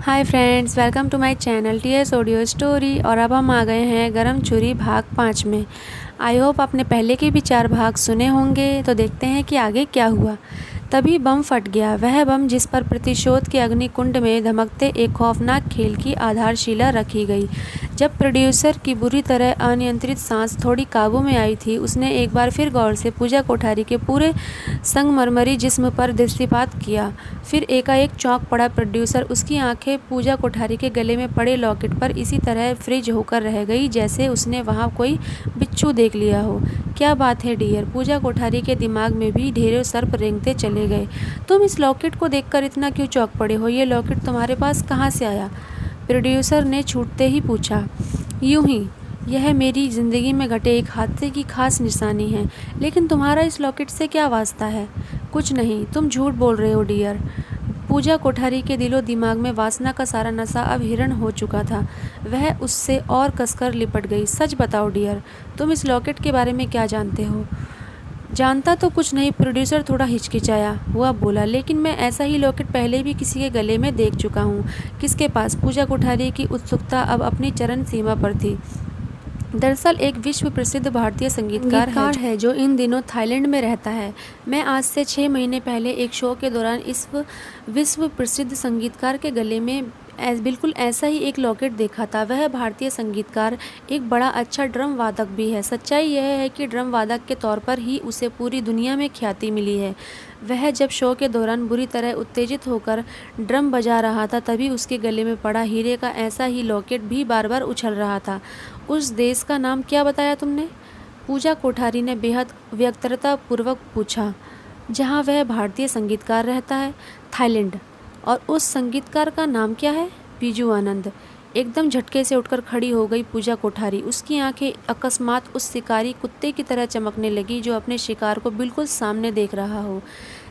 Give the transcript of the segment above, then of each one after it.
Hi friends, welcome to my channel TS audio story. और अब हम आ गए हैं गरम छुरी भाग 5 में। आई होप आपने पहले के भी 4 भाग सुने होंगे। तो देखते हैं कि आगे क्या हुआ। तभी बम फट गया, वह बम जिस पर प्रतिशोध के अग्निकुंड में धमकते एक खौफनाक खेल की आधारशिला रखी गई। जब प्रोड्यूसर की बुरी तरह अनियंत्रित सांस थोड़ी काबू में आई थी, उसने एक बार फिर गौर से पूजा कोठारी के पूरे संगमरमरी जिस्म पर दृष्टिपात किया। फिर एकाएक चौंक पड़ा प्रोड्यूसर। उसकी आंखें पूजा कोठारी के गले में पड़े लॉकेट पर इसी तरह फ्रीज होकर रह गई जैसे उसने वहां कोई बिच्छू देख लिया हो। क्या बात है डियर, पूजा कोठारी के दिमाग में भी ढेरों सर्प रेंगते चले गए। तुम इस लॉकेट को देखकर इतना क्यों चौंक पड़े हो? ये लॉकेट तुम्हारे पास कहाँ से आया? प्रोड्यूसर ने छूटते ही पूछा। यूं ही, यह मेरी ज़िंदगी में घटे एक हादसे की खास निशानी है। लेकिन तुम्हारा इस लॉकेट से क्या वास्ता है? कुछ नहीं, तुम झूठ बोल रहे हो डियर। पूजा कोठारी के दिलो दिमाग में वासना का सारा नशा अब हिरण हो चुका था। वह उससे और कसकर लिपट गई। सच बताओ डियर, तुम इस लॉकेट के बारे में क्या जानते हो? जानता तो कुछ नहीं, प्रोड्यूसर थोड़ा हिचकिचाया हुआ बोला। लेकिन मैं ऐसा ही लॉकेट पहले भी किसी के गले में देख चुका हूँ। किसके पास? पूजा कोठारी की उत्सुकता अब अपनी चरम सीमा पर थी। दरअसल एक विश्व प्रसिद्ध भारतीय संगीतकार है जो इन दिनों थाईलैंड में रहता है। मैं आज से 6 महीने पहले एक शो के दौरान इस विश्व प्रसिद्ध संगीतकार के गले में बिल्कुल ऐसा ही एक लॉकेट देखा था। वह भारतीय संगीतकार एक बड़ा अच्छा ड्रम वादक भी है। सच्चाई यह है कि ड्रम वादक के तौर पर ही उसे पूरी दुनिया में ख्याति मिली है। वह जब शो के दौरान बुरी तरह उत्तेजित होकर ड्रम बजा रहा था, तभी उसके गले में पड़ा हीरे का ऐसा ही लॉकेट भी बार बार उछल रहा था। उस देश का नाम क्या बताया तुमने? पूजा कोठारी ने बेहद व्यग्रता पूर्वक पूछा। जहाँ वह भारतीय संगीतकार रहता है, थाईलैंड। और उस संगीतकार का नाम क्या है? बीजू आनंद। एकदम झटके से उठकर खड़ी हो गई पूजा कोठारी। उसकी आंखें अकस्मात उस शिकारी कुत्ते की तरह चमकने लगी जो अपने शिकार को बिल्कुल सामने देख रहा हो।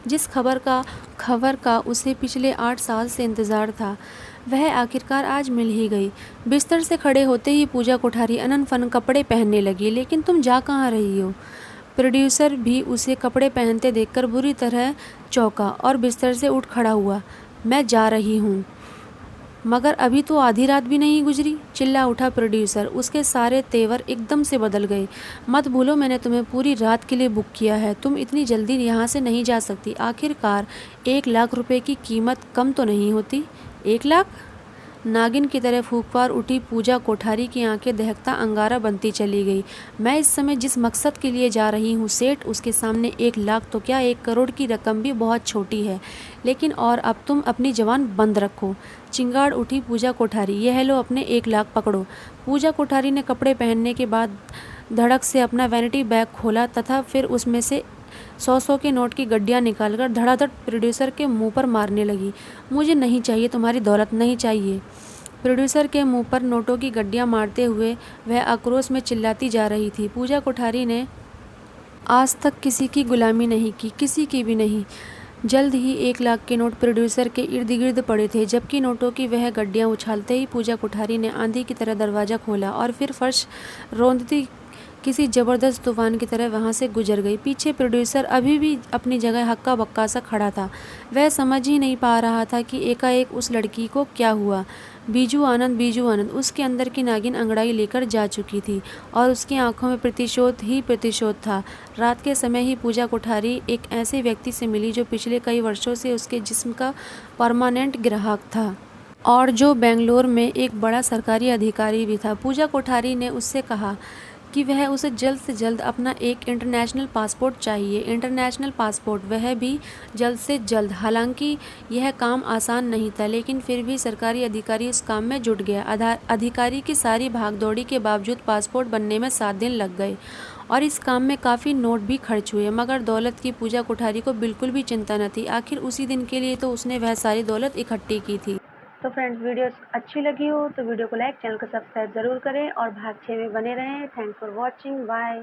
जिस खबर का उसे पिछले 8 साल से इंतज़ार था, वह आखिरकार आज मिल ही गई। बिस्तर से खड़े होते ही पूजा कोठारी अनन फन कपड़े पहनने लगी। लेकिन तुम जा कहाँ रही हो? प्रोड्यूसर भी उसे कपड़े पहनते देखकर बुरी तरह चौंका और बिस्तर से उठ खड़ा हुआ। मैं जा रही हूँ, मगर अभी तो आधी रात भी नहीं गुजरी, चिल्ला उठा प्रोड्यूसर। उसके सारे तेवर एकदम से बदल गए। मत भूलो, मैंने तुम्हें पूरी रात के लिए बुक किया है। तुम इतनी जल्दी यहाँ से नहीं जा सकती। आखिरकार 1 लाख रुपए की कीमत कम तो नहीं होती? 1 लाख? नागिन की तरह फूंक उठी पूजा कोठारी की आंखें दहकता अंगारा बनती चली गई। मैं इस समय जिस मकसद के लिए जा रही हूँ सेठ, उसके सामने 1 लाख तो क्या, 1 करोड़ की रकम भी बहुत छोटी है। लेकिन और अब तुम अपनी जबान बंद रखो, चिंगाड़ उठी पूजा कोठारी। यह लो अपने 1 लाख पकड़ो। पूजा कोठारी ने कपड़े पहनने के बाद धड़क से अपना वैनिटी बैग खोला तथा फिर उसमें से 100 के नोट की गड्डियाँ निकालकर धड़ाधड़ प्रोड्यूसर के मुंह पर मारने लगी। मुझे नहीं चाहिए तुम्हारी दौलत, नहीं चाहिए। प्रोड्यूसर के मुंह पर नोटों की गड्डियाँ मारते हुए वह आक्रोश में चिल्लाती जा रही थी। पूजा कोठारी ने आज तक किसी की गुलामी नहीं की, किसी की भी नहीं। जल्द ही 1 लाख के नोट प्रोड्यूसर के इर्द गिर्द पड़े थे। जबकि नोटों की वह गड्डियाँ उछालते ही पूजा कोठारी ने आंधी की तरह दरवाज़ा खोला और फिर फर्श रौंदती किसी ज़बरदस्त तूफान की तरह वहाँ से गुजर गई। पीछे प्रोड्यूसर अभी भी अपनी जगह हक्का बक्का सा खड़ा था। वह समझ ही नहीं पा रहा था कि एकाएक उस लड़की को क्या हुआ। बीजू आनंद उसके अंदर की नागिन अंगड़ाई लेकर जा चुकी थी और उसकी आंखों में प्रतिशोध ही प्रतिशोध था। रात के समय ही पूजा कोठारी एक ऐसे व्यक्ति से मिली जो पिछले कई वर्षों से उसके जिस्म का परमानेंट ग्राहक था और जो बेंगलोर में एक बड़ा सरकारी अधिकारी भी था। पूजा कोठारी ने उससे कहा कि वह उसे जल्द से जल्द अपना एक इंटरनेशनल पासपोर्ट चाहिए। इंटरनेशनल पासपोर्ट, वह भी जल्द से जल्द। हालांकि यह काम आसान नहीं था, लेकिन फिर भी सरकारी अधिकारी उस काम में जुट गया। अधिकारी की सारी भागदौड़ी के बावजूद पासपोर्ट बनने में 7 दिन लग गए और इस काम में काफ़ी नोट भी खर्च हुए। मगर दौलत की पूजा कोठारी को बिल्कुल भी चिंता न थी। आखिर उसी दिन के लिए तो उसने वह सारी दौलत इकट्ठी की थी। तो फ्रेंड्स, वीडियो अच्छी लगी हो तो वीडियो को लाइक, चैनल को सब्सक्राइब ज़रूर करें और भाग 6 में बने रहें। Thanks for watching, bye.